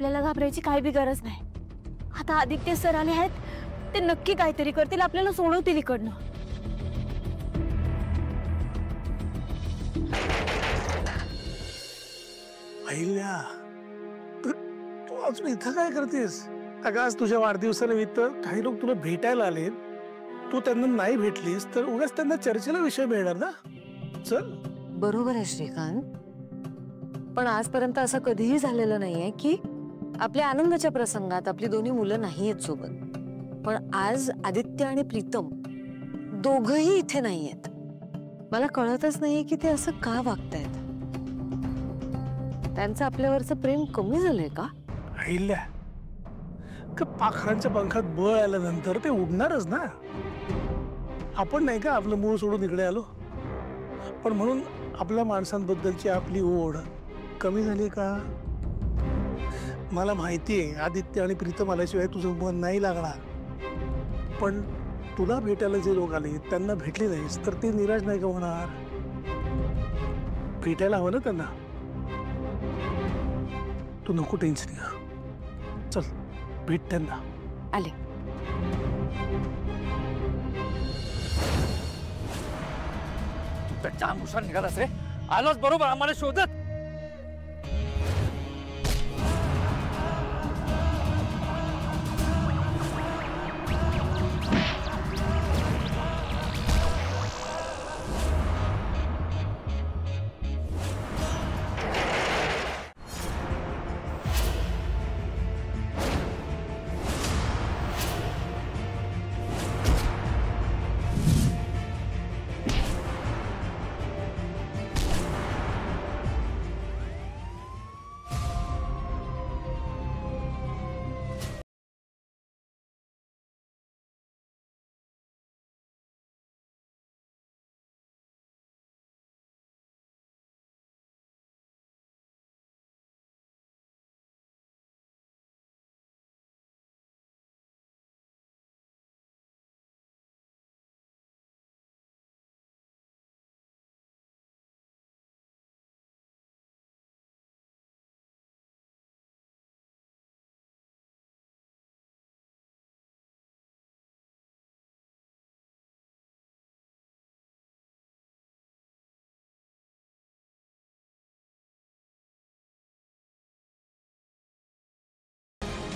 आपल्याला घाबरायची काही बी गरज नाही। आता आदित्य सर आले आहेत, ते नक्की काहीतरी करतील, आपल्याला सोडवतील इकडनं। अहिल्या, तू अजून इथं काय करतेस? अगं आज तुझ्या वाढदिवसानिमित्त काही लोक तुला भेटायला आले, तू त्यांना नाही भेटलीस तर उगाच त्यांना चर्चेला विषय मिळणार ना। चल। बरोबर आहे श्रीकांत, पण आजपर्यंत असं कधीही झालेलं नाहीये की आपल्या आनंदाच्या प्रसंगात आपली दोन्ही मुलं नाही आहेत सोबत, पण आज आदित्य आणि प्रीतम दोघंही इथे नाहीयेत। मला कळतच नाहीये की ते असं का वागतायत। त्यांचं आपल्यावरचं प्रेम कमी झालंय का? अहिल्या, पाखरांच्या पंखात बळ आल्यानंतर ते उडणारच ना। आपण नाही का आपलं मूळ सोडून इकडे आलो, पण म्हणून आपल्या माणसांबद्दलची आपली ओढ कमी झाली का? मला माहितीये आदित्य आणि प्रीतम आल्याशिवाय तुझं मन नाही लागणार, पण तुला भेटायला जे लोक आले त्यांना भेटली नाहीस तर ते निराश नाही का होणार? भेटायला हवं ना त्यांना। तू नको टेन्शन घ्या, चल भेट त्यांना। आले। जामनुसार निघालास रे, आलोच बरोबर आम्हाला शोधत।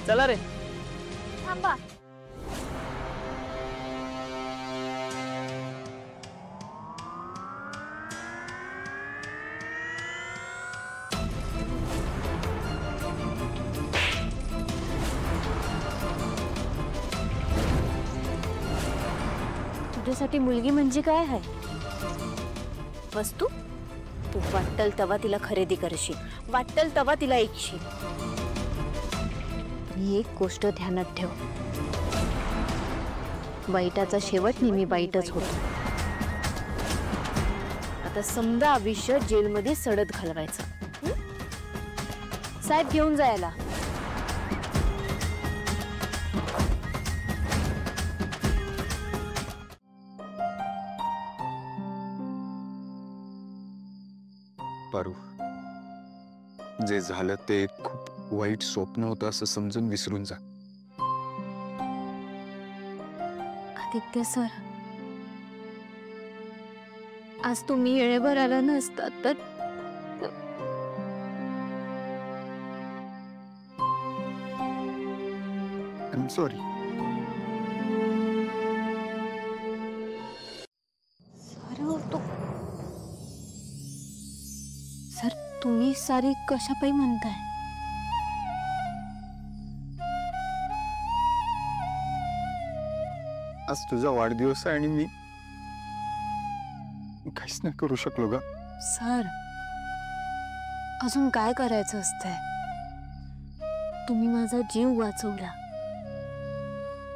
चला रे। थांबा। तुझ्यासाठी मुलगी म्हणजे काय आहे? वस्तू? तू वाटेल तेव्हा तिला खरेदी करशील, वाटेल तेव्हा तिला ऐकशील। ही एक गोष्ट ध्यानात ठेव, वाईटाचा शेवट नेहमी वाईटच होतो। आता समजा आयुष्य जेलमध्ये सडत घालवायचं। साहेब घेऊन जायला। पारू, जे झालं ते खूप वाईट स्वप्न होतं असं समजून विसरून जा। आदित्य सर, आज तुम्ही वेळेवर आला नसता तर आय एम सॉरी। सर तुम्ही सारी कशापायी म्हणताय? आज तुझा वाढदिवस आहे आणि मी काहीच नाही करू शकलो ग। सर अजून काय करायचं असतंय? तुम्ही माझा जीव वाचवला,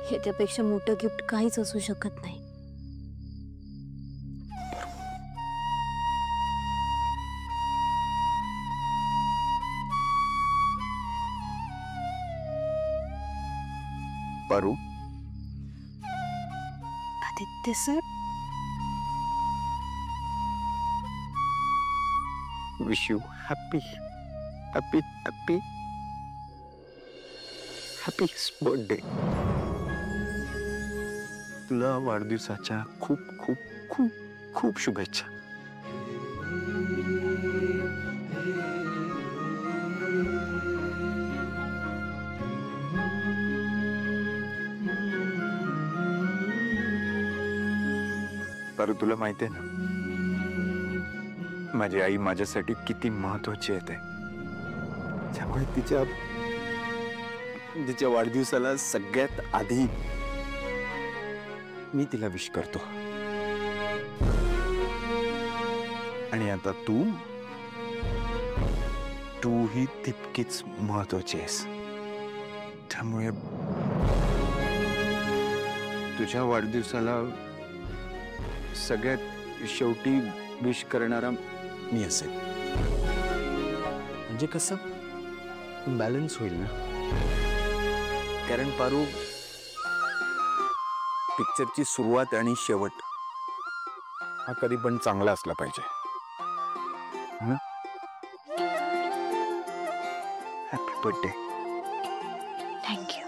ह्याच्यापेक्षा मोठं गिफ्ट काहीच असू शकत नाही। Paru, Aditya sir, wish you happy happy happy happiest birthday. तुला वाढदिवसाच्या खूप खूप खूप खूप शुभेच्छा. पर तुला माहिती आहे ना, माझी आई माझ्यासाठी किती महत्वाची आहे ते. त्यामुळे तिच्या वाढदिवसाला सगळ्यात आधी मी तिला विश करतो. आणि आता तूही तितकीच महत्वाची आहेस. त्यामुळे तुझ्या वाढदिवसाला सगळ्यात शेवटी विश करणारा मी असेल. म्हणजे कसं बॅलन्स होईल ना. कारण पारू, पिक्चरची सुरुवात आणि शेवट हा कधी पण चांगला असला पाहिजे. Happy birthday. थँक्यू.